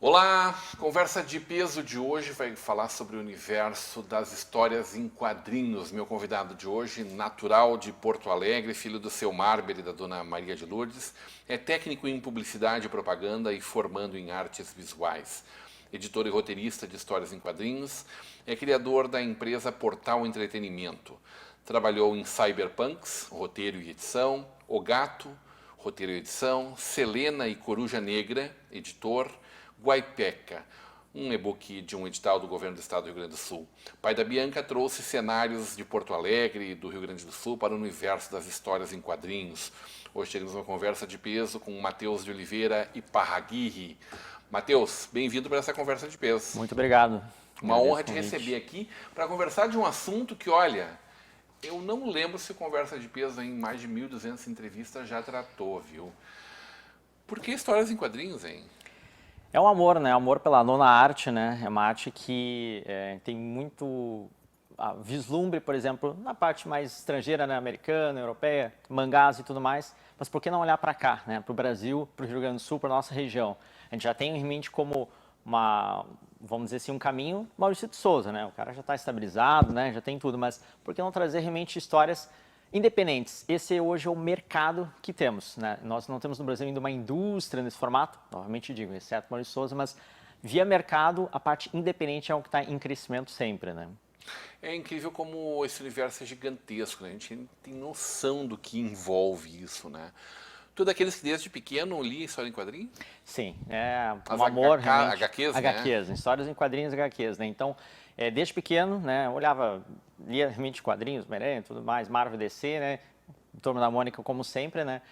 Olá, conversa de peso de hoje vai falar sobre o universo das histórias em quadrinhos. Meu convidado de hoje, natural de Porto Alegre, filho do seu Marber e da dona Maria de Lourdes, é técnico em publicidade e propaganda e formando em artes visuais. Editor e roteirista de histórias em quadrinhos, é criador da empresa Portal Entretenimento. Trabalhou em Cyberpunks, roteiro e edição, O Gato, roteiro e edição, Selena e Coruja Negra, editor, Guaipeca, um e-book de um edital do governo do estado do Rio Grande do Sul. Pai da Bianca trouxe cenários de Porto Alegre e do Rio Grande do Sul para o universo das histórias em quadrinhos. Hoje teremos uma conversa de peso com Matheus de Oliveira e Parraguirre. Matheus, bem-vindo para essa conversa de peso. Muito obrigado. Uma honra te receber aqui para conversar de um assunto que, olha, eu não lembro se conversa de peso em mais de 1.200 entrevistas já tratou, viu? Por que histórias em quadrinhos, hein? É um amor, né? Amor pela nona arte, né? É uma arte que tem muito vislumbre, por exemplo, na parte mais estrangeira, né? Americana, europeia, mangás e tudo mais. Mas por que não olhar para cá, né? Para o Brasil, para o Rio Grande do Sul, para a nossa região? A gente já tem em mente como vamos dizer assim, um caminho Maurício de Souza, né? O cara já está estabilizado, né? Já tem tudo, mas por que não trazer realmente histórias independentes? Esse hoje é o mercado que temos, né? Nós não temos no Brasil ainda uma indústria nesse formato, novamente digo, exceto Maurício de Souza, mas via mercado, a parte independente é o que está em crescimento sempre, né? É incrível como esse universo é gigantesco, né? A gente tem noção do que envolve isso, né? Tu é daqueles que desde pequeno lia história em quadrinhos? Sim, é As um amor realmente. HQs, HQs, né? histórias em quadrinhos HQs, né? Então, desde pequeno, né, lia realmente quadrinhos, Homem-Aranha e tudo mais, Marvel, DC, né? Turma da Mônica, como sempre, né?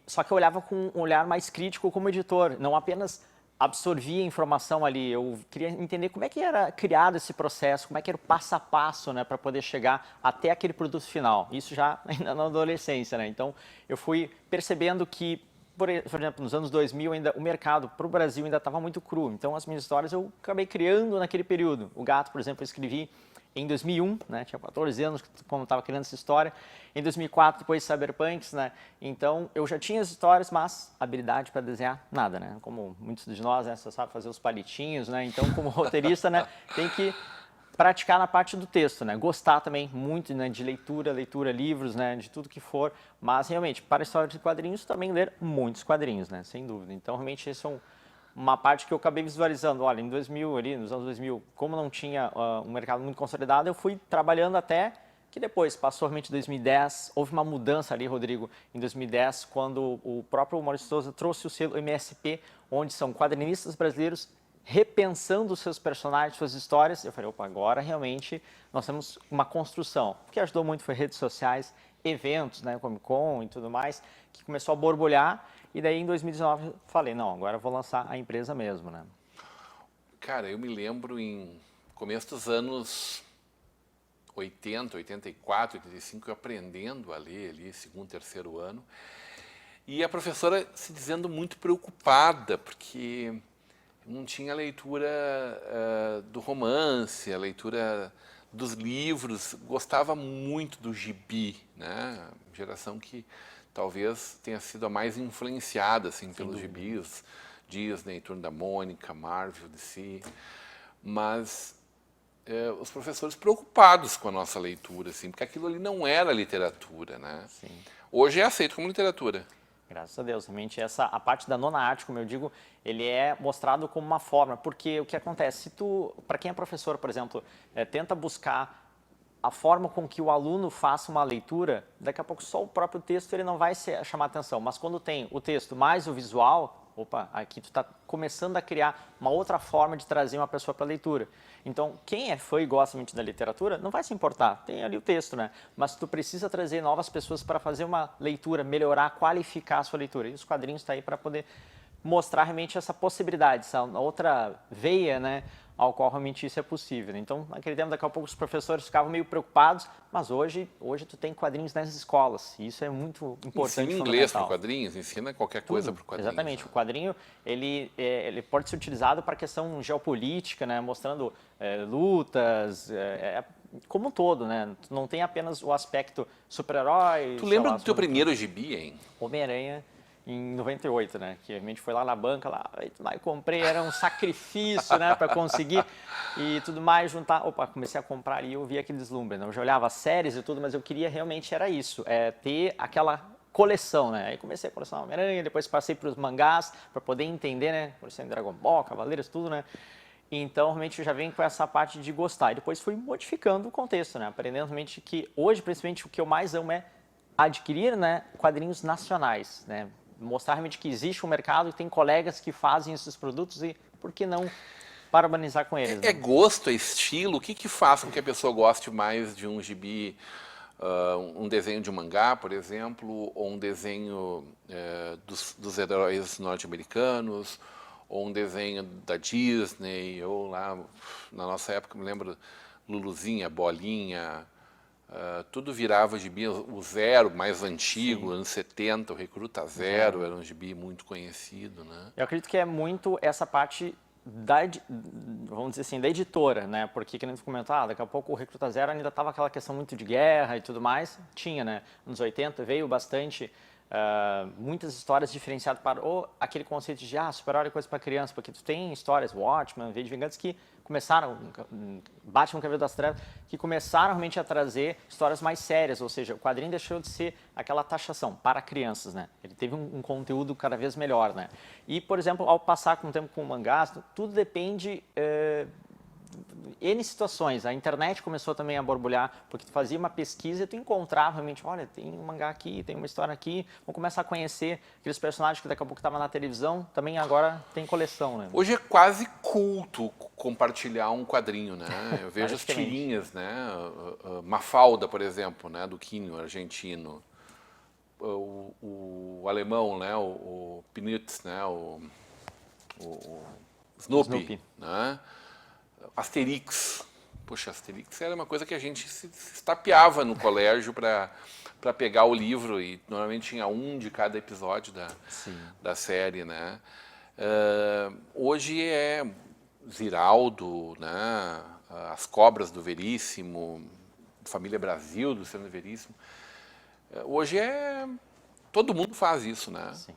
Só que eu olhava com um olhar mais crítico como editor, não apenas absorvia informação ali, eu queria entender como é que era criado esse processo, como é que era o passo a passo, né, para poder chegar até aquele produto final. Isso já ainda na adolescência, né? Então, eu fui percebendo que, por exemplo, nos anos 2000, ainda o mercado para o Brasil ainda estava muito cru. Então, as minhas histórias eu acabei criando naquele período. O Gato, por exemplo, eu escrevi em 2001, né? Tinha 14 anos quando estava criando essa história. Em 2004, depois Cyberpunks, né? Então, eu já tinha as histórias, mas habilidade para desenhar, nada, né? Como muitos de nós, né? Só sabe fazer os palitinhos, né? Então, como roteirista, né? Tem que praticar na parte do texto, né? Gostar também muito, né, de leitura, livros, né, de tudo que for, mas realmente, para a história de quadrinhos, também ler muitos quadrinhos, né, sem dúvida. Então, realmente, isso é uma parte que eu acabei visualizando. Olha, em 2000, ali, nos anos 2000, como não tinha um mercado muito consolidado, eu fui trabalhando até que depois, passou realmente 2010, houve uma mudança ali, Rodrigo, em 2010, quando o próprio Maurício Souza trouxe o selo MSP, onde são quadrinistas brasileiros repensando os seus personagens, suas histórias. Eu falei, opa, agora realmente nós temos uma construção. O que ajudou muito foi redes sociais, eventos, né, Comic Con e tudo mais, que começou a borbulhar. E daí em 2019 falei, não, agora eu vou lançar a empresa mesmo, né? Cara, eu me lembro em começo dos anos 80, 84, 85, eu aprendendo a ler ali, segundo, terceiro ano. E a professora se dizendo muito preocupada, porque não tinha a leitura do romance, a leitura dos livros, gostava muito do gibi, né? Geração que talvez tenha sido a mais influenciada assim, pelos gibis, Disney, Turma da Mônica, Marvel, DC, mas os professores preocupados com a nossa leitura, assim, porque aquilo ali não era literatura, né? Sim. Hoje é aceito como literatura. Graças a Deus, realmente a parte da nona arte, como eu digo, ele é mostrado como uma forma, porque o que acontece, se tu, para quem é professor, por exemplo, tenta buscar a forma com que o aluno faça uma leitura, daqui a pouco só o próprio texto ele não vai chamar atenção, mas quando tem o texto mais o visual, opa, aqui tu está começando a criar uma outra forma de trazer uma pessoa para a leitura. Então, quem é fã e gosta muito da literatura, não vai se importar, tem ali o texto, né? Mas tu precisa trazer novas pessoas para fazer uma leitura, melhorar, qualificar a sua leitura. E os quadrinhos estão aí para poder mostrar realmente essa possibilidade, essa outra veia, né? ao qual realmente isso é possível, né? Então, naquele tempo, daqui a pouco, os professores ficavam meio preocupados, mas hoje tu tem quadrinhos nas escolas, e isso é muito importante. Ensina inglês para quadrinhos, ensina qualquer coisa para quadrinhos. Exatamente, o quadrinho ele pode ser utilizado para questão geopolítica, né? Mostrando lutas, como um todo, né? Não tem apenas o aspecto super-herói. Tu lembra do teu primeiro gibi, hein? Homem-Aranha, em 98, né? Que a gente foi lá na banca, lá e comprei, era um sacrifício, né? Para conseguir e tudo mais, juntar. Opa, comecei a comprar e eu vi aquele deslumbre, né? Eu já olhava as séries e tudo, mas eu queria realmente, era isso, ter aquela coleção, né? Aí comecei a colecionar Homem-Aranha, depois passei para os mangás, para poder entender, né? Coleção Dragon Ball, Cavaleiros, tudo, né? Então, realmente, eu já venho com essa parte de gostar. E depois fui modificando o contexto, né? Aprendendo realmente que hoje, principalmente, o que eu mais amo é adquirir, né, quadrinhos nacionais, né? Mostrar realmente que existe um mercado e tem colegas que fazem esses produtos e por que não parabenizar com eles? É gosto, é estilo? O que faz com que a pessoa goste mais de um gibi, um desenho de um mangá, por exemplo, ou um desenho dos heróis norte-americanos, ou um desenho da Disney, ou lá, na nossa época, me lembro, Luluzinha, Bolinha, tudo virava gibi, o Zero, mais antigo, anos 70, o Recruta Zero, era um gibi muito conhecido, né? Eu acredito que é muito essa parte vamos dizer assim, da editora, né? Porque, como você comentou, daqui a pouco o Recruta Zero ainda estava aquela questão muito de guerra e tudo mais. Tinha, né? Nos 80 veio bastante, muitas histórias diferenciadas para aquele conceito de super-herói é coisa para criança, porque tu tem histórias, Watchmen, V de Vingança, que começaram, Batman Cavaleiro das Trevas, que começaram realmente a trazer histórias mais sérias, ou seja, o quadrinho deixou de ser aquela taxação para crianças, né? Ele teve um conteúdo cada vez melhor, né? E, por exemplo, ao passar com o tempo com mangás, tudo depende N situações. A internet começou também a borbulhar, porque tu fazia uma pesquisa e tu encontrava realmente, olha, tem um mangá aqui, tem uma história aqui, vamos começar a conhecer aqueles personagens que daqui a pouco estavam na televisão, também agora tem coleção, né? Hoje é quase culto compartilhar um quadrinho, né? Eu vejo as tirinhas, né? Mafalda, por exemplo, né? Do Quinho, argentino. O alemão, né? O Peanuts, né? O Snoopy, né? Asterix. Poxa, Asterix era uma coisa que a gente se estapeava no colégio para pegar o livro e normalmente tinha um de cada episódio da série, né? Hoje é Ziraldo, né? As Cobras do Veríssimo, Família Brasil do Luciano Veríssimo. Hoje todo mundo faz isso, né? Sim.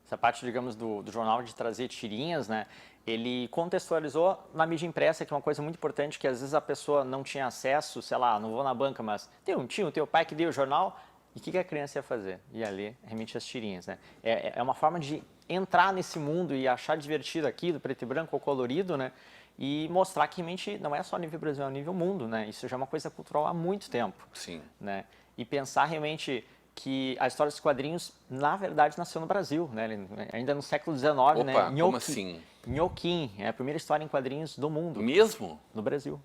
Essa parte, digamos, do jornal de trazer tirinhas, né? Ele contextualizou na mídia impressa, que é uma coisa muito importante, que às vezes a pessoa não tinha acesso, sei lá, não vou na banca, mas tem um tio, teu pai que deu o jornal, e o que a criança ia fazer? Ia ler realmente as tirinhas, né? É uma forma de entrar nesse mundo e achar divertido aquilo, preto e branco ou colorido, né? E mostrar que realmente não é só nível Brasil, é nível mundo, né? Isso já é uma coisa cultural há muito tempo. Sim. Né? E pensar realmente que a história dos quadrinhos, na verdade, nasceu no Brasil, né? Ainda no século XIX, Opa, né? como assim? Nhoquim, é a primeira história em quadrinhos do mundo. Mesmo? No Brasil.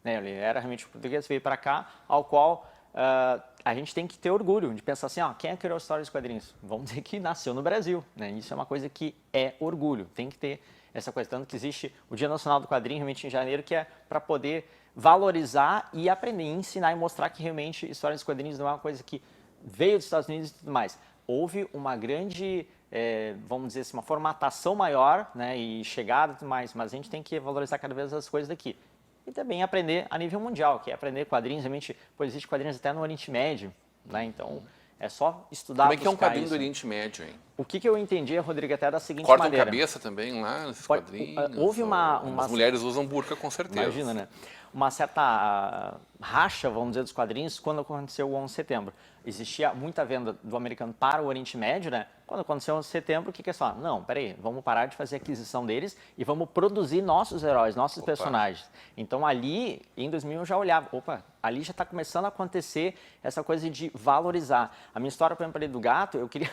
Né? Ele era realmente português, veio para cá, ao qual a gente tem que ter orgulho de pensar assim, quem é que criou a história dos quadrinhos? Vamos dizer que nasceu no Brasil, né? Isso é uma coisa que é orgulho, tem que ter essa coisa. Tanto que existe o Dia Nacional do Quadrinho, realmente em janeiro, que é para poder valorizar e aprender, ensinar e mostrar que realmente a história dos quadrinhos não é uma coisa que veio dos Estados Unidos e tudo mais. Houve uma grande, vamos dizer assim, uma formatação maior, né, e chegada e tudo mais, mas a gente tem que valorizar cada vez as coisas daqui. E também aprender a nível mundial, que é aprender quadrinhos, realmente, pois existe quadrinhos até no Oriente Médio, né, então é só estudar. Como é que é um quadrinho do Oriente Médio, hein? O que eu entendi, Rodrigo, até da seguinte Cortam maneira. cabeça também lá nesses quadrinhos? Houve As mulheres usam burca, com certeza. Imagina, né? Uma certa racha, vamos dizer, dos quadrinhos quando aconteceu o 11 de setembro. Existia muita venda do americano para o Oriente Médio, né? Quando aconteceu o 11 de setembro, o que é só? Não, peraí, vamos parar de fazer a aquisição deles e vamos produzir nossos heróis, nossos personagens. Então, ali, em 2000, eu já olhava, ali já está começando a acontecer essa coisa de valorizar. A minha história, por exemplo, ali do gato, eu queria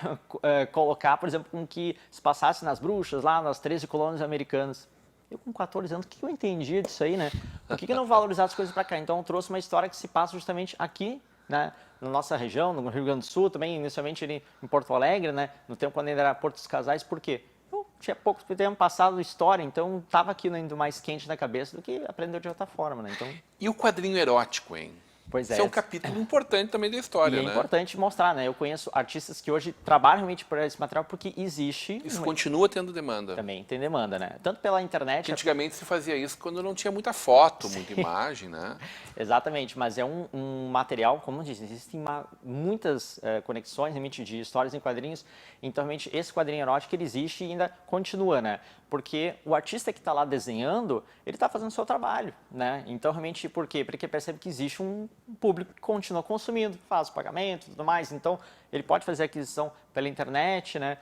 colocar, por exemplo, com que se passasse nas bruxas, lá nas 13 colônias americanas. Eu com 14 anos, o que eu entendia disso aí, né? Por que não valorizar as coisas para cá? Então, eu trouxe uma história que se passa justamente aqui, né? Na nossa região, no Rio Grande do Sul, também inicialmente ali em Porto Alegre, né? No tempo quando ainda era Porto dos Casais, por quê? Eu tinha pouco tempo passado história, então estava aquilo ainda mais quente na cabeça do que aprendeu de outra forma, né? Então, E o quadrinho erótico, hein? pois Esse é um capítulo importante também da E história, é né? importante mostrar, né? Eu conheço artistas que hoje trabalham realmente por esse material porque existe Isso continua tendo demanda. também tem demanda, né? Tanto pela internet, Porque antigamente se fazia isso quando não tinha muita foto, muita imagem, né? exatamente, mas é um material, como eu disse, existem muitas conexões realmente de histórias em quadrinhos, então realmente esse quadrinho erótico ele existe e ainda continua, né? Porque o artista que está lá desenhando, ele está fazendo o seu trabalho, né? Então realmente, por quê? Porque percebe que existe um público que continua consumindo, faz o pagamento e tudo mais, então ele pode fazer a aquisição pela internet, né?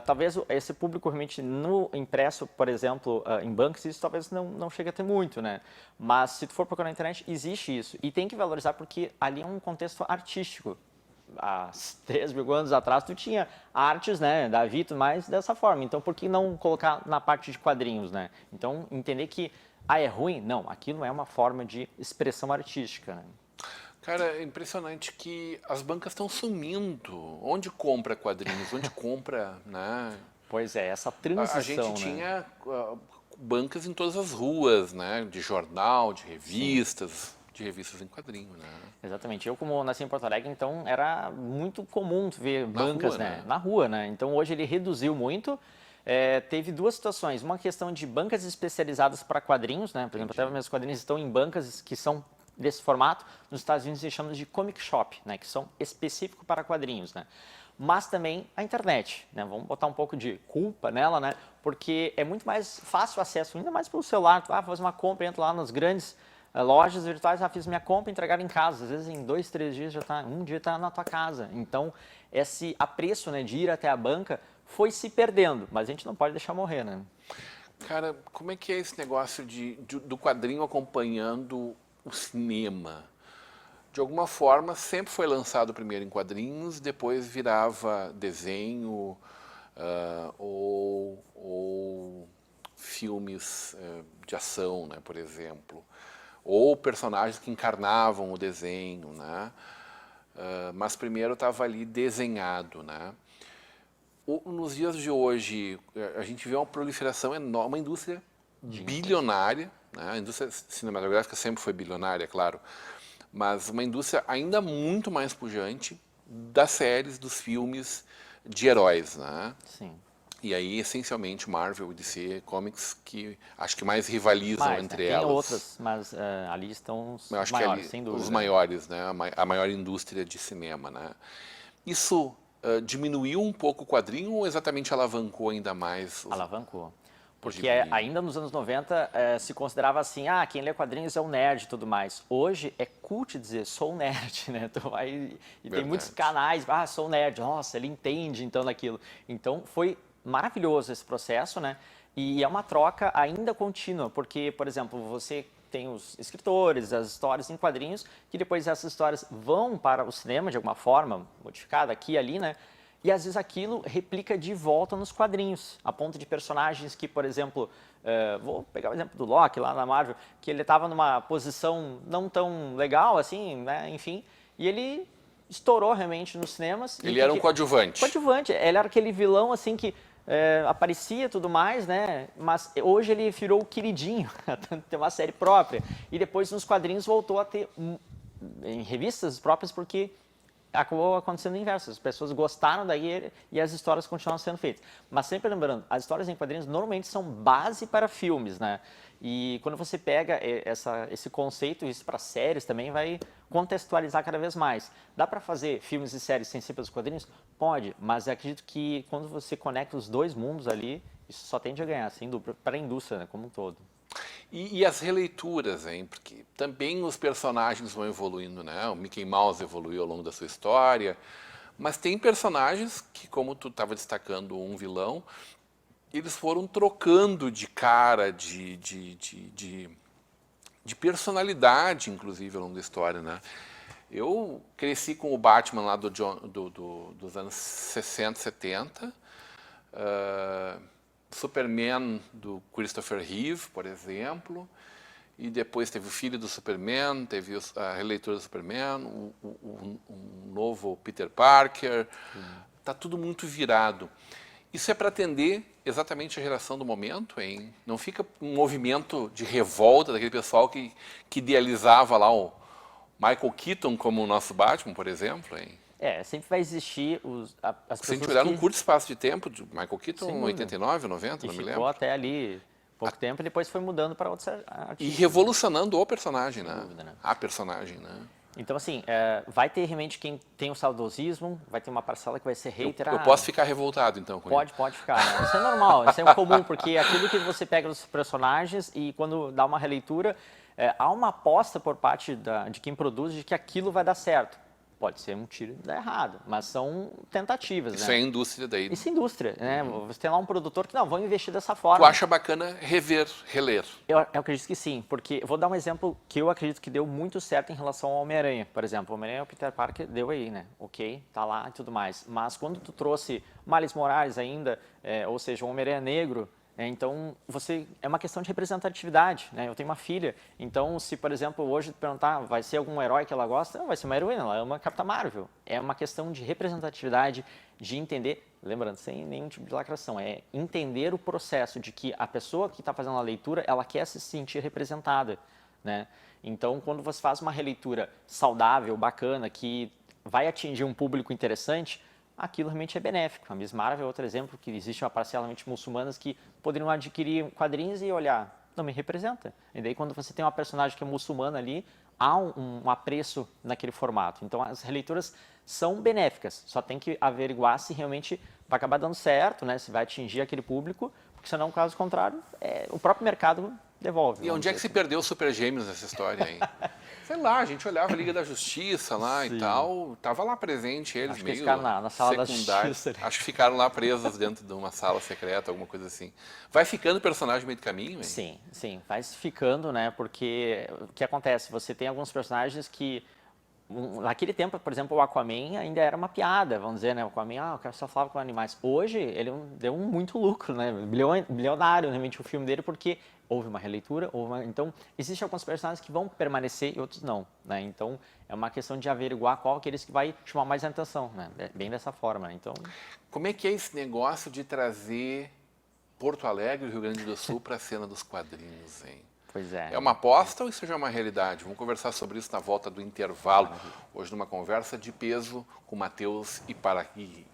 Talvez esse público realmente no impresso, por exemplo, em bancos, isso talvez não chegue a ter muito, né? Mas se tu for procurar na internet, existe isso. E tem que valorizar porque ali é um contexto artístico. Há 3 mil anos atrás, tu tinha artes, né, Davi e tudo mais, dessa forma. Então, por que não colocar na parte de quadrinhos, né? Então, entender que, é ruim? Não, aquilo é uma forma de expressão artística, né? Cara, é impressionante que as bancas estão sumindo. Onde compra quadrinhos? Onde compra, né? Pois é, essa A transição, gente né? tinha bancas em todas as ruas, né? De jornal, de revistas em quadrinho, né? Exatamente. Eu, como nasci em Porto Alegre, então era muito comum ver Na bancas, rua, né? né? Na rua, né? Então hoje ele reduziu muito. Teve duas situações. Uma questão de bancas especializadas para quadrinhos, né? Por exemplo, até meus quadrinhos estão em bancas que são desse formato. Nos Estados Unidos eles chamam de comic shop, né? Que são específicos para quadrinhos, né? Mas também a internet, né? Vamos botar um pouco de culpa nela, né? Porque é muito mais fácil o acesso, ainda mais pelo celular. Tu fazer uma compra, entra lá nas grandes lojas virtuais, fiz minha compra e entregaram em casa. Às vezes em 2, 3 dias já está, um dia está na tua casa. Então, esse apreço, né, de ir até a banca foi se perdendo, mas a gente não pode deixar morrer, né? Cara, como é que é esse negócio do quadrinho acompanhando o cinema? De alguma forma, sempre foi lançado primeiro em quadrinhos, depois virava desenho ou filmes de ação, né, por exemplo. Ou personagens que encarnavam o desenho, né? Mas primeiro estava ali desenhado, né? Nos dias de hoje, a gente vê uma proliferação enorme, uma indústria bilionária, né? A indústria cinematográfica sempre foi bilionária, é claro, mas uma indústria ainda muito mais pujante das séries, dos filmes de heróis, né? Sim. E aí, essencialmente, Marvel e DC Comics que acho que mais rivalizam Mas, entre tem elas. outras, mas ali estão os Eu acho maiores, que sem ali, dúvida. os maiores, né? A maior indústria de cinema, né? Isso diminuiu um pouco o quadrinho ou exatamente alavancou ainda mais Alavancou. Porque gibi? ainda nos anos 90 se considerava assim, quem lê quadrinhos é um nerd e tudo mais. Hoje é cult dizer, sou um nerd, né? Tu vai, e tem muitos canais, sou um nerd, nossa, ele entende então daquilo. Então foi maravilhoso esse processo, né? E é uma troca ainda contínua, porque, por exemplo, você tem os escritores, as histórias em quadrinhos, que depois essas histórias vão para o cinema de alguma forma, modificada aqui e ali, né? E às vezes aquilo replica de volta nos quadrinhos, a ponto de personagens que, por exemplo, vou pegar o exemplo do Loki lá na Marvel, que ele estava numa posição não tão legal assim, né? Enfim, e ele estourou realmente nos cinemas. Ele era um coadjuvante. Coadjuvante, ele era aquele vilão assim que aparecia e tudo mais, né? Mas hoje ele virou o queridinho, tem uma série própria. E depois nos quadrinhos voltou a ter em revistas próprias porque acabou acontecendo o inverso. As pessoas gostaram daí e as histórias continuam sendo feitas. Mas sempre lembrando, as histórias em quadrinhos normalmente são base para filmes, né? E quando você pega esse conceito, isso para séries também vai contextualizar cada vez mais. Dá para fazer filmes e séries sem ser pelos quadrinhos? Pode, mas eu acredito que quando você conecta os dois mundos ali, isso só tende a ganhar, sem dúvida, para a indústria, né, como um todo. E as releituras, hein? Porque também os personagens vão evoluindo, né? O Mickey Mouse evoluiu ao longo da sua história, mas tem personagens que, como tu estava destacando um vilão, eles foram trocando de cara, de personalidade, inclusive, ao longo da história, né? Eu cresci com o Batman lá dos anos 60, 70, Superman do Christopher Reeve, por exemplo, e depois teve o filho do Superman, teve a releitura do Superman, um novo Peter Parker, tá tudo muito virado. Isso é para atender exatamente a geração do momento, hein? Não fica um movimento de revolta daquele pessoal que idealizava lá o Michael Keaton como o nosso Batman, por exemplo, hein? Sempre vai existir as pessoas Se a gente olhar num curto espaço de tempo, de Michael Keaton, Sem 89, 90, e não me ficou lembro. até ali pouco tempo e depois foi mudando para outros E artistas. revolucionando o personagem, né? dúvida, né? A personagem, né? Então, assim, vai ter realmente quem tem o saudosismo, vai ter uma parcela que vai ser hater. Eu posso ficar revoltado, então, com ele. Pode ficar, né? Isso é normal, isso é comum, porque aquilo que você pega dos personagens e quando dá uma releitura, há uma aposta por parte de quem produz de que aquilo vai dar certo. Pode ser um tiro e dar errado, mas são tentativas, Isso né? é indústria daí. Isso é indústria, né? Você tem lá um produtor que, não, vamos investir dessa forma. Tu acha bacana rever, reler? Eu acredito que sim, porque vou dar um exemplo que eu acredito que deu muito certo em relação ao Homem-Aranha. Por exemplo, o Homem-Aranha, o Peter Parker deu aí, né? Ok, tá lá e tudo mais. Mas quando tu trouxe Miles Morales ainda, ou seja, o Homem-Aranha negro, então é uma questão de representatividade, né? Eu tenho uma filha, então se, por exemplo, hoje tu perguntar, vai ser algum herói que ela gosta? Não, vai ser uma heroína, ela ama Capitã Marvel. É uma questão de representatividade, de entender, lembrando, sem nenhum tipo de lacração, é entender o processo de que a pessoa que está fazendo a leitura, ela quer se sentir representada, né? Então, quando você faz uma releitura saudável, bacana, que vai atingir um público interessante, aquilo realmente é benéfico. A Miss Marvel é outro exemplo, que existe uma parcela de muçulmanas que poderiam adquirir quadrinhos e olhar, não me representa. E daí quando você tem uma personagem que é muçulmana ali, há um apreço naquele formato. Então as releituras são benéficas, só tem que averiguar se realmente vai acabar dando certo, né? Se vai atingir aquele público, porque senão, caso contrário, o próprio mercado devolve. E onde é que se perdeu o Super Gêmeos nessa história aí? Sei lá, a gente olhava a Liga da Justiça lá e tal, tava lá presente eles, Acho que meio eles ficaram na sala da secundários. Justiça. Acho que ficaram lá presos dentro de uma sala secreta, alguma coisa assim. Vai ficando personagem no meio do caminho, hein? Sim, vai ficando, né? Porque o que acontece? Você tem alguns personagens que naquele tempo, por exemplo, o Aquaman ainda era uma piada, vamos dizer, né? O Aquaman, o cara só falava com animais. Hoje, ele deu muito lucro, né? Bilionário, realmente, o filme dele, porque houve uma releitura, então, existem alguns personagens que vão permanecer e outros não, né? Então, é uma questão de averiguar qual aqueles que vai chamar mais a atenção, né? Bem dessa forma, né? Então... Como é que é esse negócio de trazer Porto Alegre e Rio Grande do Sul para a cena dos quadrinhos, hein? Pois é. É uma aposta ou isso já é uma realidade? Vamos conversar sobre isso na volta do intervalo. Hoje numa conversa de peso com Matheus Iparaquiri.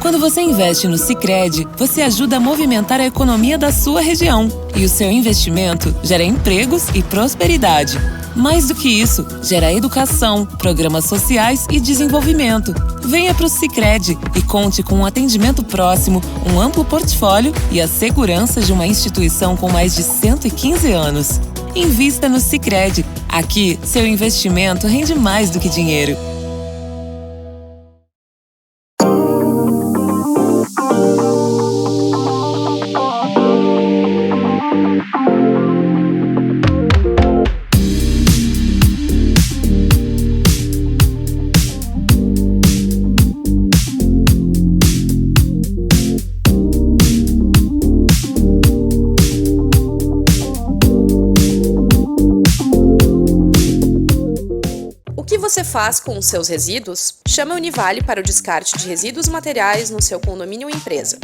Quando você investe no Sicredi, você ajuda a movimentar a economia da sua região. E o seu investimento gera empregos e prosperidade. Mais do que isso, gera educação, programas sociais e desenvolvimento. Venha para o Sicredi e conte com um atendimento próximo, um amplo portfólio e a segurança de uma instituição com mais de 115 anos. Invista no Sicredi. Aqui, seu investimento rende mais do que dinheiro. O que você faz com os seus resíduos? Chame a Univale para o descarte de resíduos materiais no seu condomínio ou empresa.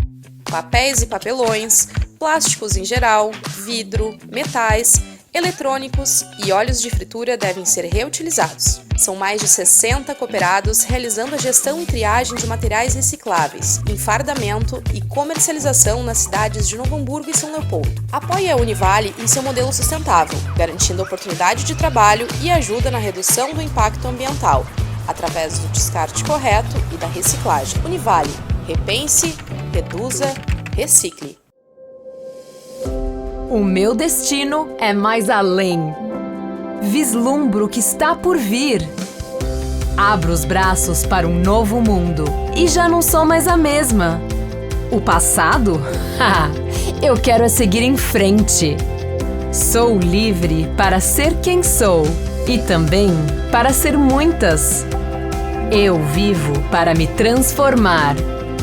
Papéis e papelões, plásticos em geral, vidro, metais, eletrônicos e óleos de fritura devem ser reutilizados. São mais de 60 cooperados realizando a gestão e triagem de materiais recicláveis, enfardamento e comercialização nas cidades de Novo Hamburgo e São Leopoldo. Apoie a Univale em seu modelo sustentável, garantindo oportunidade de trabalho e ajuda na redução do impacto ambiental, através do descarte correto e da reciclagem. Univale. Repense, reduza, recicle. O meu destino é mais além. Vislumbro o que está por vir. Abro os braços para um novo mundo e já não sou mais a mesma. O passado? Eu quero seguir em frente. Sou livre para ser quem sou e também para ser muitas. Eu vivo para me transformar.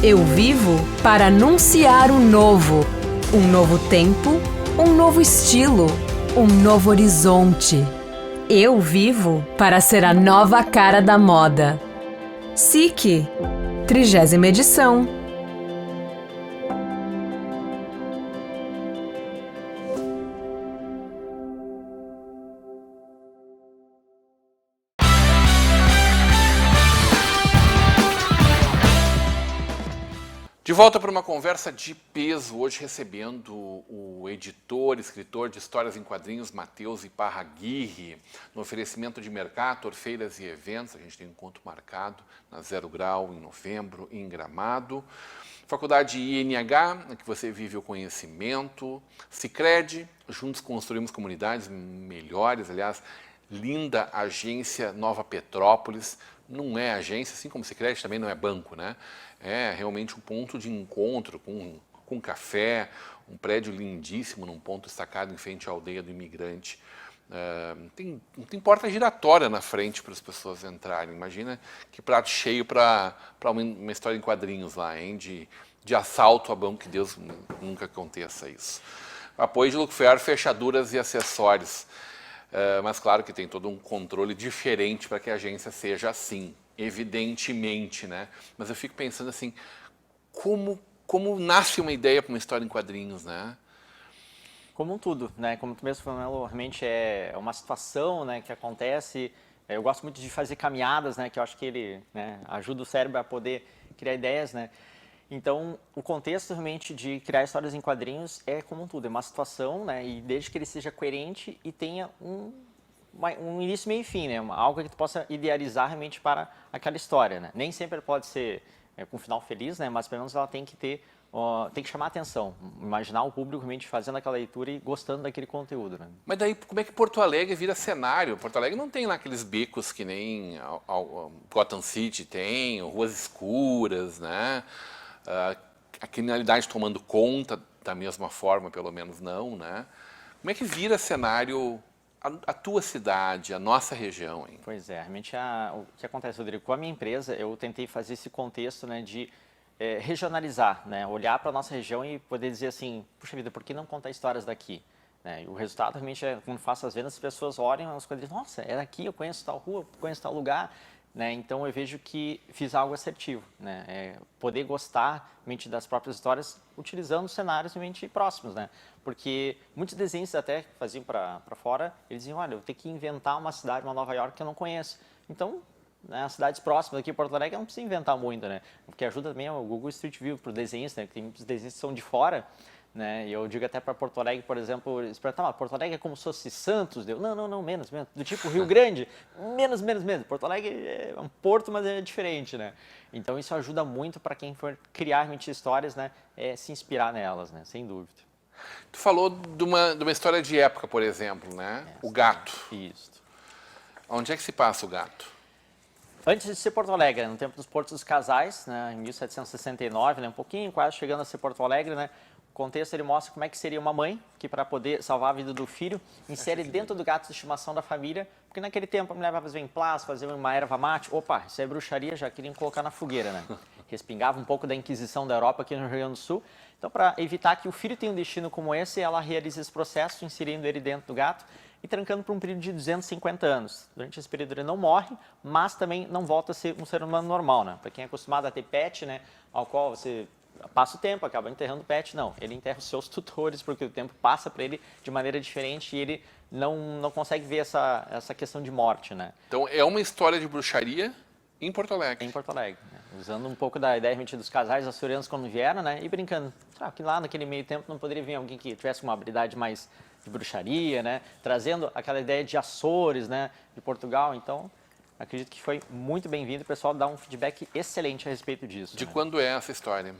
Eu vivo para anunciar o novo. Um novo tempo, um novo estilo, um novo horizonte. Eu vivo para ser a nova cara da moda. SIC, 30ª edição. De volta para uma conversa de peso, hoje recebendo o editor, escritor de histórias em quadrinhos, Matheus Iparraguirre, no oferecimento de Mercator, feiras e eventos. A gente tem um encontro marcado na 0 Grau, em novembro, em Gramado. Faculdade INH, que você vive o conhecimento. Sicredi, juntos construímos comunidades melhores. Aliás, linda agência Nova Petrópolis. Não é agência, assim como Sicredi também não é banco, né? É realmente um ponto de encontro com café, um prédio lindíssimo num ponto destacado em frente à aldeia do imigrante. Tem porta giratória na frente para as pessoas entrarem. Imagina que prato cheio para uma história em quadrinhos lá, hein? De assalto a banco, que Deus nunca aconteça isso. Apoio de Luckfair, fechaduras e acessórios. Mas claro que tem todo um controle diferente para que a agência seja assim, evidentemente, né? Mas eu fico pensando assim, como nasce uma ideia para uma história em quadrinhos, né? Como um tudo, né? Como tu mesmo falou, realmente é uma situação, né, que acontece. Eu gosto muito de fazer caminhadas, né, que eu acho que ele, né, ajuda o cérebro a poder criar ideias, né? Então, o contexto realmente de criar histórias em quadrinhos é como um tudo, é uma situação, né? E desde que ele seja coerente e tenha um início, meio e fim, né? Algo que tu possa idealizar realmente para aquela história, né? Nem sempre pode ser com um final feliz, né? Mas pelo menos ela tem que ter, tem que chamar a atenção, imaginar o público realmente fazendo aquela leitura e gostando daquele conteúdo, né? Mas daí, como é que Porto Alegre vira cenário? Porto Alegre não tem lá aqueles becos que nem Gotham City tem, ruas escuras, né? A criminalidade tomando conta da mesma forma, pelo menos não, né? Como é que vira cenário a tua cidade, a nossa região, hein? Pois é, realmente o que acontece, Rodrigo, com a minha empresa, eu tentei fazer esse contexto, né, de regionalizar, né, olhar para a nossa região e poder dizer assim, puxa vida, por que não contar histórias daqui? Né? E o resultado realmente é, quando faço as vendas, as pessoas olham as coisas e dizem, nossa, é daqui, eu conheço tal rua, conheço tal lugar. Né? Então eu vejo que fiz algo assertivo, né? Poder gostar realmente das próprias histórias utilizando cenários realmente próximos, né? Porque muitos desenhos até que faziam para fora, eles diziam, olha, eu tenho que inventar uma cidade, uma Nova York que eu não conheço. Então, né, as cidades próximas aqui em Porto Alegre, eu não preciso inventar muito, né? Porque ajuda também o Google Street View para o desenhista, né? Que tem muitos desenhos que são de fora. Né? E eu digo até para Porto Alegre, por exemplo, eles perguntam, Porto Alegre é como se fosse Santos? Não, menos. Do tipo Rio Grande, menos. Porto Alegre é um porto, mas é diferente, né? Então isso ajuda muito para quem for criar realmente histórias, né? Se inspirar nelas, né? Sem dúvida. Tu falou de uma história de época, por exemplo, né? O gato. Isso. Onde é que se passa o gato? Antes de ser Porto Alegre, no tempo dos Portos dos Casais, né? Em 1769, né? Um pouquinho, quase chegando a ser Porto Alegre, né? O contexto ele mostra como é que seria uma mãe que, para poder salvar a vida do filho, insere dentro do gato de estimação da família, porque naquele tempo a mulher vai fazer um plástico, fazer uma erva mate, opa, isso é bruxaria, já queriam colocar na fogueira, né? Respingava um pouco da Inquisição da Europa aqui no Rio Grande do Sul. Então, para evitar que o filho tenha um destino como esse, ela realiza esse processo, inserindo ele dentro do gato e trancando por um período de 250 anos. Durante esse período ele não morre, mas também não volta a ser um ser humano normal, né? Para quem é acostumado a ter pet, né, ao qual você passa o tempo, acaba enterrando o pet, não. Ele enterra os seus tutores, porque o tempo passa para ele de maneira diferente e ele não consegue ver essa questão de morte, né? Então, é uma história de bruxaria em Porto Alegre. Em Porto Alegre, né? Usando um pouco da ideia dos casais açorianos quando vieram, né? E brincando. Será que lá naquele meio tempo não poderia vir alguém que tivesse uma habilidade mais de bruxaria, né? Trazendo aquela ideia de Açores, né? De Portugal, então... Acredito que foi muito bem-vindo. O pessoal dá um feedback excelente a respeito disso. De né? quando é essa história?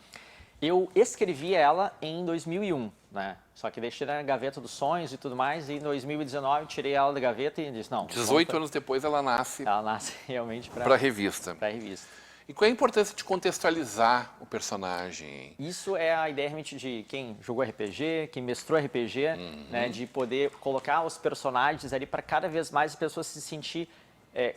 Eu escrevi ela em 2001, né? Só que deixei na gaveta dos sonhos e tudo mais, e em 2019 tirei ela da gaveta e disse, não... 18 anos depois ela nasce... Ela nasce realmente para a revista. Para a revista. E qual é a importância de contextualizar o personagem? Isso é a ideia realmente de quem jogou RPG, quem mestrou RPG, né? De poder colocar os personagens ali para cada vez mais as pessoas se sentir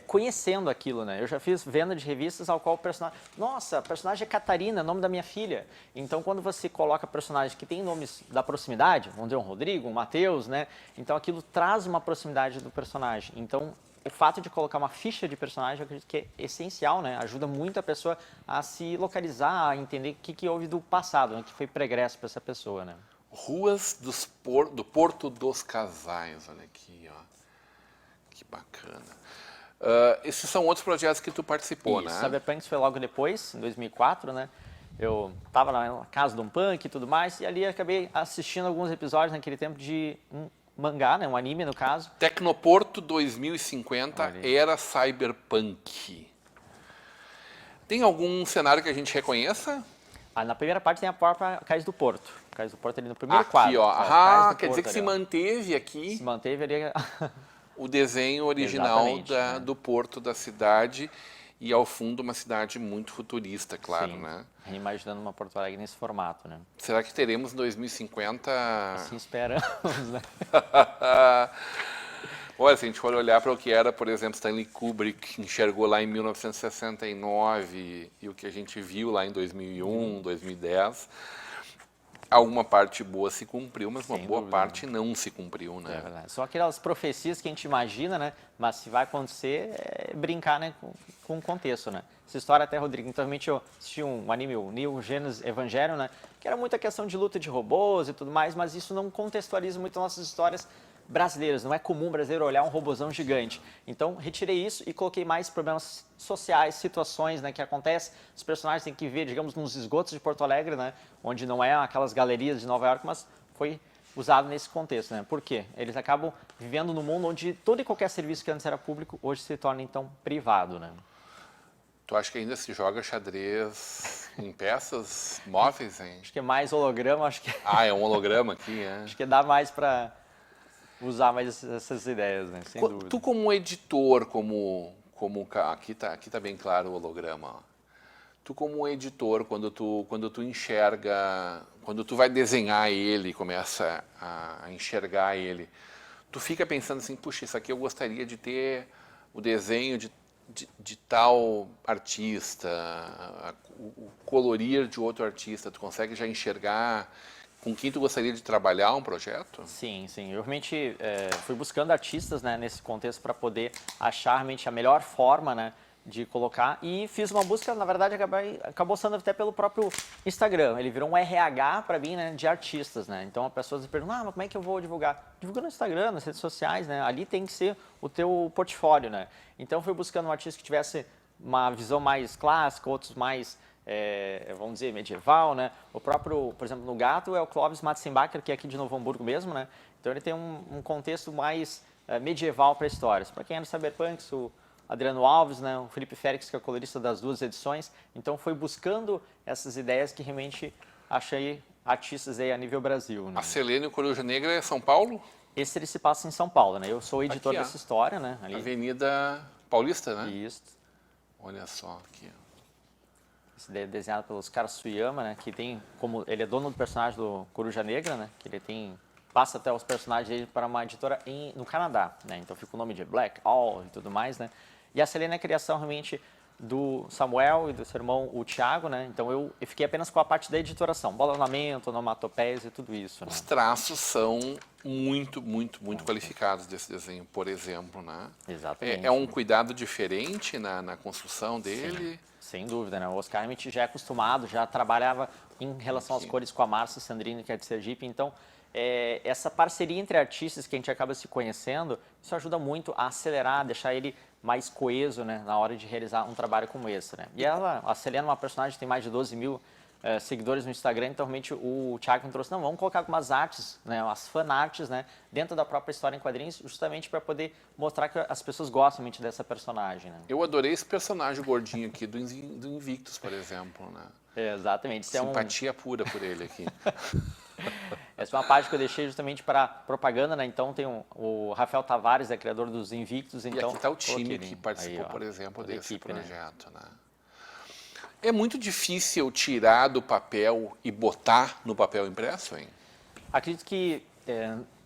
conhecendo aquilo, né? Eu já fiz venda de revistas ao qual o personagem... Nossa, a personagem é Catarina, nome da minha filha. Então, quando você coloca personagens que têm nomes da proximidade, vamos dizer um Rodrigo, um Matheus, né? Então, aquilo traz uma proximidade do personagem. Então, o fato de colocar uma ficha de personagem, eu acredito que é essencial, né? Ajuda muito a pessoa a se localizar, a entender o que houve do passado, né? Que foi pregresso para essa pessoa, né? Ruas do Porto dos Casais, olha aqui, ó. Que bacana. Esses são outros projetos que tu participou, Isso, né? Cyberpunks foi logo depois, em 2004, né? Eu estava na casa de um punk e tudo mais, e ali acabei assistindo alguns episódios naquele tempo de um mangá, né? Um anime, no caso. Tecnoporto 2050 era Cyberpunk. Tem algum cenário que a gente reconheça? Na primeira parte tem a própria Cais do Porto. Cais do Porto ali no primeiro Aqui, quadro. ó. Cais do Quer dizer Porto que ali, se manteve aqui se manteve ali. o desenho original Exatamente, né? do porto da cidade e, ao fundo, uma cidade muito futurista, claro, Sim, né? imaginando uma Porto Alegre nesse formato, né? Será que teremos em 2050... Assim esperamos, né? Olha, se a gente for olhar para o que era, por exemplo, Stanley Kubrick enxergou lá em 1969 e o que a gente viu lá em 2001, 2010, alguma parte boa se cumpriu, mas uma Sem boa dúvida, parte não se cumpriu, né? É verdade. São aquelas profecias que a gente imagina, né? Mas se vai acontecer, é brincar, né? Com o contexto, né? Essa história até, Rodrigo, então, realmente eu assisti um anime, o Neon Genesis Evangelion, né? Que era muita questão de luta de robôs e tudo mais, mas isso não contextualiza muito nossas histórias brasileiras. Não é comum brasileiro olhar um robozão gigante. Então, retirei isso e coloquei mais problemas sociais, situações, né, que acontecem. Os personagens têm que ver, digamos, nos esgotos de Porto Alegre, né, onde não é aquelas galerias de Nova York, mas foi usado nesse contexto, né? Por quê? Eles acabam vivendo num mundo onde todo e qualquer serviço que antes era público, hoje se torna, então, privado, né? Tu acha que ainda se joga xadrez em peças móveis, hein? Acho que é mais holograma, acho que Ah, é um holograma aqui, é? acho que dá mais para usar mais essas ideias, né? Sem dúvida. Tu como editor, aqui tá bem claro o holograma, ó. Tu como editor, quando tu enxerga, quando tu vai desenhar ele, começa a enxergar ele, tu fica pensando assim, puxa, isso aqui eu gostaria de ter o desenho de tal artista, o colorir de outro artista, tu consegue já enxergar com quem tu gostaria de trabalhar um projeto? Sim, sim. Eu realmente fui buscando artistas, né, nesse contexto para poder achar realmente a melhor forma, né, de colocar, e fiz uma busca, na verdade, acabou sendo até pelo próprio Instagram. Ele virou um RH para mim, né, de artistas, né? Então, as pessoas me perguntam, mas como é que eu vou divulgar? Divulga no Instagram, nas redes sociais, né? Ali tem que ser o teu portfólio, né? Então, fui buscando um artista que tivesse uma visão mais clássica, outros mais, vamos dizer, medieval, né? O próprio, por exemplo, no Gato é o Clóvis Matzenbacher, que é aqui de Novo Hamburgo mesmo, né? Então, ele tem um contexto mais medieval para histórias. Para quem é do Cyberpunks, o Adriano Alves, né, o Felipe Félix, que é o colorista das duas edições. Então, foi buscando essas ideias que realmente achei artistas aí a nível Brasil. Né? A Selene e o Coruja Negra é São Paulo? Esse ele se passa em São Paulo, né? Eu sou o editor Aqui, ó. dessa história, né? Ali. Avenida Paulista, né? Isso. Olha só aqui, ó. Esse daí é desenhado pelos Oscar Suyama, né? Que tem como... Ele é dono do personagem do Coruja Negra, né? Que ele tem... Passa até os personagens dele para uma editora no Canadá, né? Então, fica o nome de Black All e tudo mais, né? E a Selene é a criação realmente do Samuel e do seu irmão, o Thiago, né? Então eu fiquei apenas com a parte da editoração, bolonamento, onomatopeias e tudo isso, né? Os traços são muito qualificados desse desenho, por exemplo, né? Exatamente. É um cuidado diferente na construção dele? Sim, sem dúvida, né? O Oscar Emmett já é acostumado, já trabalhava em relação às cores com a Márcia Sandrini, que é de Sergipe, então... essa parceria entre artistas que a gente acaba se conhecendo, isso ajuda muito a acelerar, deixar ele mais coeso, né, na hora de realizar um trabalho como esse, né? E a Selena é uma personagem que tem mais de 12 mil seguidores no Instagram, então realmente o Thiago me trouxe, não, vamos colocar algumas artes, né, as fanarts, né, dentro da própria história em quadrinhos, justamente para poder mostrar que as pessoas gostam realmente dessa personagem, né? Eu adorei esse personagem gordinho aqui do Invictus, por exemplo, né? Exatamente. Isso Simpatia pura por ele aqui. Essa é uma página que eu deixei justamente para propaganda, né? Então tem o Rafael Tavares, é criador dos Invictus. Então, e aqui está o time que participou, por exemplo, desse equipe, projeto, né? É muito difícil tirar do papel e botar no papel impresso, hein? Acredito que,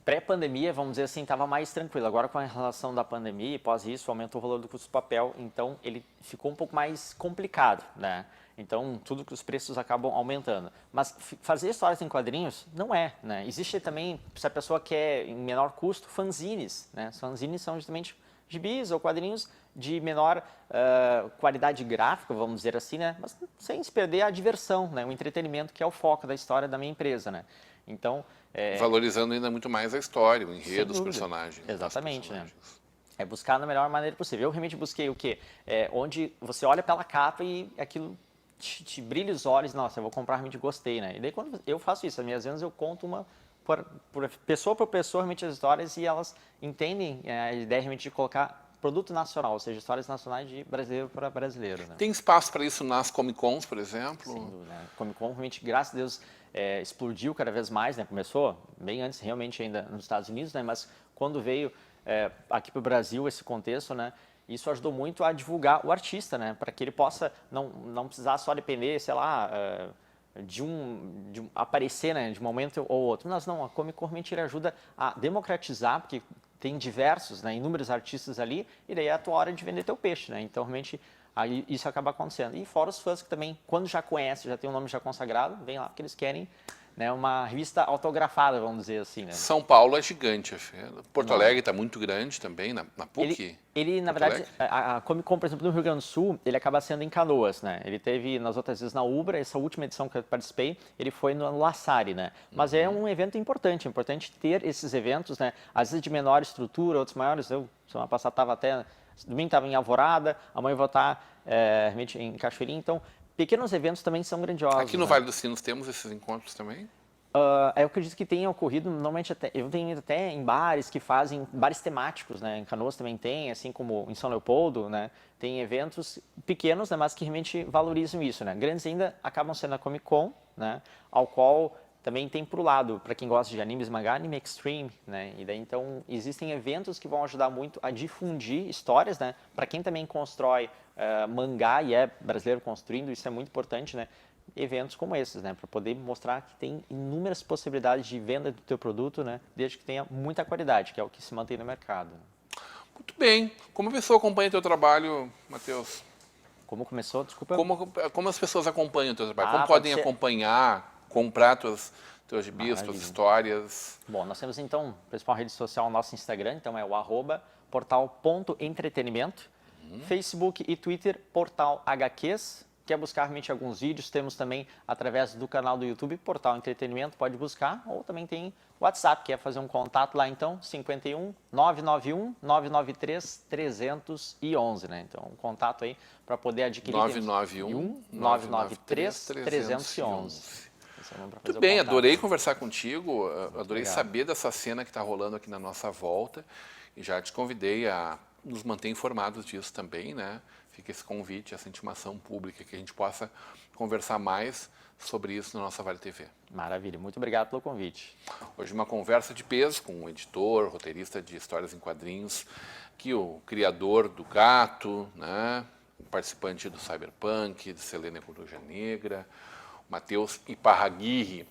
pré-pandemia, vamos dizer assim, estava mais tranquilo. Agora, com a relação da pandemia e pós isso, aumentou o valor do custo do papel, então ele ficou um pouco mais complicado, né? Então, tudo que os preços acabam aumentando. Mas fazer histórias em quadrinhos não é, né? Existe também, se a pessoa quer em menor custo, fanzines, né? Os fanzines são justamente gibis ou quadrinhos de menor qualidade gráfica, vamos dizer assim, né? Mas sem se perder a diversão, né? O entretenimento, que é o foco da história da minha empresa, né? Então, valorizando ainda muito mais a história, o enredo, os dúvida. personagens. Exatamente, né? É buscar da melhor maneira possível. Eu realmente busquei o quê? Onde você olha pela capa e aquilo te brilha os olhos, nossa, eu vou comprar, realmente gostei, né? E daí quando eu faço isso, as minhas vendas eu conto por pessoa, realmente as histórias, e elas entendem a ideia realmente de colocar produto nacional, ou seja, histórias nacionais de brasileiro para brasileiro, né? Tem espaço para isso nas Comic Cons, por exemplo? Sem dúvida, né? Comic Con realmente, graças a Deus, explodiu cada vez mais, né? Começou bem antes, realmente, ainda nos Estados Unidos, né? Mas quando veio aqui para o Brasil esse contexto, né? Isso ajudou muito a divulgar o artista, né? Para que ele possa não precisar só depender, sei lá, de aparecer, né? De um momento ou outro. Mas não, a Comic Con realmente ele ajuda a democratizar, porque tem diversos, né? Inúmeros artistas ali, e daí é a tua hora de vender teu peixe, né? Então, realmente, aí isso acaba acontecendo. E fora os fãs que também, quando já conhecem, já tem um nome já consagrado, vem lá porque eles querem, né, uma revista autografada, vamos dizer assim, né? São Paulo é gigante, Porto Alegre está muito grande também, na PUC. Ele na verdade, a Comic Con, por exemplo, no Rio Grande do Sul, ele acaba sendo em Canoas, né? Ele teve nas outras vezes na Ubra, essa última edição que eu participei, ele foi no La Salle, né? Mas é um evento importante ter esses eventos, né? Às vezes de menor estrutura, outros maiores. Eu, semana passada, domingo estava em Alvorada, amanhã eu vou estar realmente em Cachoeirinha, então pequenos eventos também são grandiosos. Aqui no Vale dos Sinos temos esses encontros também? Eu acredito que tenha ocorrido, normalmente eu tenho ido até em bares que fazem, bares temáticos, né? Em Canoas também tem, assim como em São Leopoldo, né? Tem eventos pequenos, né? Mas que realmente valorizam isso, né? Grandes ainda acabam sendo a Comic Con, né? Ao qual também tem pro lado, para quem gosta de animes, mangá, Anime Extreme, né? E daí, então, existem eventos que vão ajudar muito a difundir histórias, né? Para quem também constrói mangá e é brasileiro construindo, isso é muito importante, né? Eventos como esses, né? Para poder mostrar que tem inúmeras possibilidades de venda do teu produto, né? Desde que tenha muita qualidade, que é o que se mantém no mercado. Muito bem. Como a pessoa acompanha o teu trabalho, Matheus? Como começou? Desculpa. Como as pessoas acompanham o teu trabalho? Como pode podem ser acompanhar, comprar teus gibis, tuas histórias? Bom, nós temos então, principal rede social, nosso Instagram, então é o @portal.entretenimento, Facebook e Twitter, Portal HQs. Quer buscar realmente alguns vídeos, temos também através do canal do YouTube, Portal Entretenimento, pode buscar, ou também tem WhatsApp, quer fazer um contato lá então, 51 991 993 311, né? Então, um contato aí para poder adquirir. 991 993 311. Muito bem, adorei conversar contigo, adorei saber dessa cena que está rolando aqui na nossa volta, e já te convidei a nos manter informados disso também, né? Fica esse convite, essa intimação pública, que a gente possa conversar mais sobre isso na nossa Vale TV. Maravilha, muito obrigado pelo convite. Hoje uma conversa de peso com um editor, roteirista de histórias em quadrinhos, que o criador do Gato, né? O participante do Cyberpunk, de Selene Coruja Negra, Matheus Iparraguirre.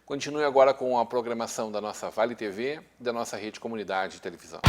Continue agora com a programação da nossa Vale TV e da nossa rede Comunidade de Televisão.